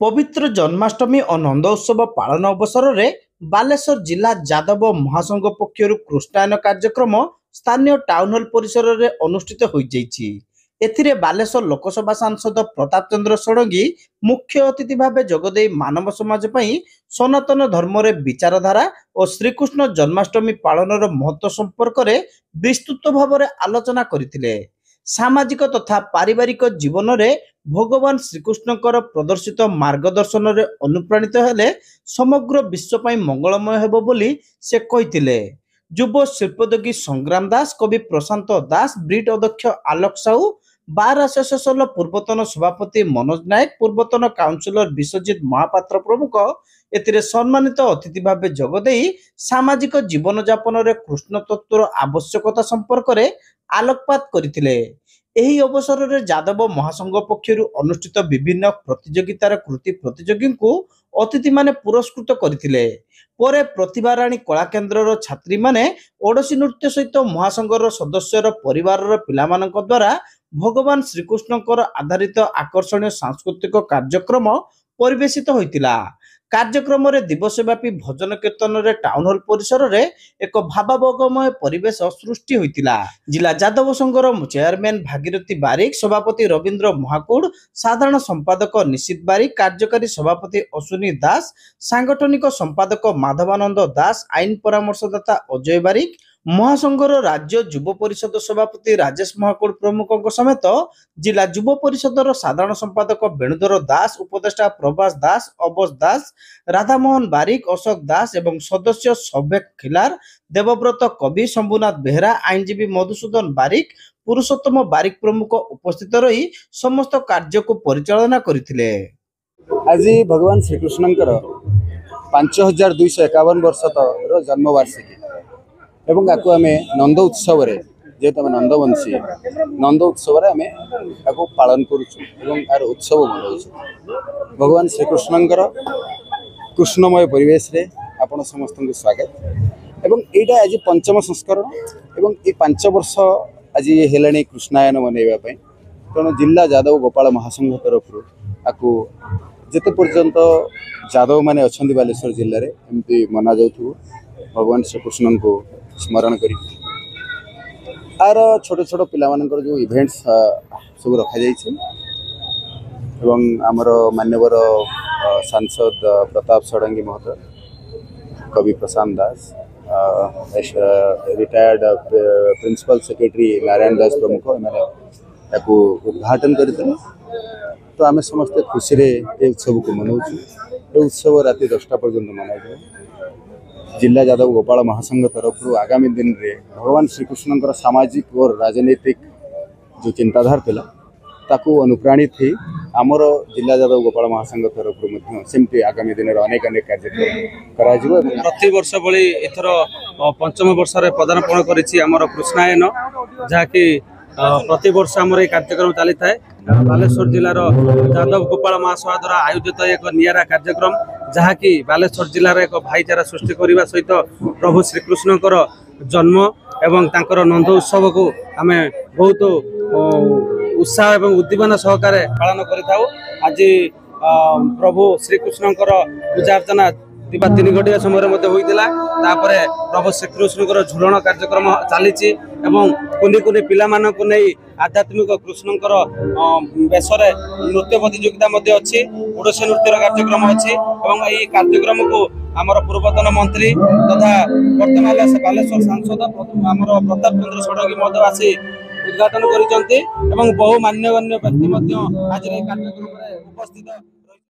पवित्र जन्माष्टमी और नंद उत्सव पालन अवसर में बालेश्वर जिला यादव महासंघ पक्षर कृष्णायन कार्यक्रम स्थानीय टाउन हॉल परिसर में अनुष्ठित हो एथिरे बालेश्वर लोकसभा सांसद प्रताप चंद्र षडंगी मुख्य अतिथि भाव जोगदे मानव समाज पई सनातन धर्म रे विचारधारा और श्रीकृष्ण जन्माष्टमी पालन महत्व संपर्क में विस्तृत भाव में आलोचना करथिले। सामाजिक तथा पारिवारिक जीवन में भगवान श्रीकृष्णकर प्रदर्शित मार्गदर्शन रे अनुप्राणित हेले समग्र विश्व पई मंगलमय हेबो बोली से कहिथिले। युव शिल्पोद्योगी संग्राम दास, कवि प्रशांत दास, ब्रिट अध्यक्ष आलोक साहू, बार एसोसिएशन पूर्वतन सभापति मनोज नायक, पूर्वतन काउंसिलर विश्वजित महापात्र प्रमुख एथिरे सम्मानित अतिथि भाव जोगदे सामाजिक जीवन यापन रे कृष्ण तत्वर आवश्यकता संपर्क में आलोकपात करथिले। एही अवसर में यादव महासंघ पक्षर अनुष्ठित विभिन्न प्रतियोगितार कृति प्रतियोगी को अतिथि माने पुरस्कृत करथिले। परे प्रतिभा राणी कला केन्द्र छात्री माने ओडसी नृत्य सहित महासंघर सदस्यर परिवार पिलामानक द्वारा भगवान श्रीकृष्णकर आधारित आकर्षणीय सांस्कृतिक कार्यक्रम परिवेशित होइतिला। कार्यक्रम रे दिवसव्यापी भजन कीर्तन रे टाउन हॉल परिसर रे एक भावावेगमय परिवेश सृष्टि होइतिला। जिला यादव संघर चेयरमैन भागीरथी बारिक, सभापति रविंद्र महाकुड़, साधारण संपादक निशित बारिक, कार्यकारी सभापति अश्विनी दास, सांगठनिक संपादक माधवानंद दास, आईन परामर्शदाता अजय बारिक, महासंघर राज्य युव परिषद सभापति राजेश महाकुड़ प्रमुख समेत जिला युव परिषदर साधारण संपादक वेणुधर दास, उपदेष्टा प्रभास दास, अवस दास, राधामोहन बारिक, अशोक दास एवं सदस्य सौभेक खिलार, देवव्रत कवि, शंभुनाथ बेहरा, आईनजीवी मधुसूदन बारिक, पुरुषोत्तम बारिक प्रमुख उपस्थित रही समस्त कार्य को परिचालना करथिले। आज भगवान श्रीकृष्णकर 5251 वर्ष जन्मवार्षिकी एवं आपको आम नंद उत्सव जेहेतु आम नंदवंशी नंद उत्सव आम आपको पालन कर उत्सव मनाऊ। भगवान श्रीकृष्णकर कृष्णमय परिवेश रे आपण समस्त स्वागत एवं यहाँ आज पंचम संस्करण एवं ये 5 वर्ष आज हेलाणी कृष्णायन मनवाई तेणु जिला यादव गोपाल महासंघ तरफ आपको जिते पर्यंत यादव माने अच्छा बालेश्वर जिले में एमती मना जाऊ भगवान श्रीकृष्ण को स्मरण करी आर छोट छोट पिला मानकर जो इवेंट्स सब रखा जाइए एवं आमर मान्यवर सांसद प्रताप षडंगी महोदय, कवि प्रशांत दास, retired principal secretary Narayan Das प्रमुख एम उद्घाटन करते। तो आम समस्ते खुशी ये उत्सव को मनाऊ। ये उत्सव राति 10टा पर्यंत मना जिला यादव गोपाल महासंघ तरफ आगामी दिन रे भगवान श्रीकृष्णकर सामाजिक और राजनीतिक जो चिंताधार थिला ताकू अनुप्राणित थी आमर जिला यादव गोपाल महासंघ तरफ सेमती आगामी दिन अनेक अनेक कार्यक्रम करा जिवो। प्रति वर्ष भली एथर पंचम वर्ष रे पदार्पण करिछि आमर कृष्णायन जहाँकि प्रति वर्ष आमर कार्यक्रम चली था। बालेश्वर जिलार यादव गोपाल महासभा द्वारा आयोजित एक निरा कार्यक्रम जहाँकि बालेश्वर जिलार एक भाईचारा सृष्टि करने सहित प्रभु श्रीकृष्णकर जन्म एवं तांकर नंद उत्सव को आम बहुत उत्साह एवं उद्दीपना सहकारे पालन करिथाउ। आज प्रभु श्रीकृष्णकर पूजा अर्चना 3 घंटा समय होता। प्रभु श्रीकृष्णकर झूलन कार्यक्रम चली कुनी कुनी पिला मानक नहीं आध्यात्मिक कृष्णकर बेश नृत्य प्रतियोगिता अच्छी, ओडिसी नृत्यर कार्यक्रम अच्छी और यही कार्यक्रम को आमर पूर्वतन मंत्री तथा वर्तमान बालेश्वर सांसद आमर प्रताप चंद्र षडंगी महोदय आसी उद्घाटन कर बहु मान्यगण्य व्यक्ति आज कार्यक्रम उपस्थित।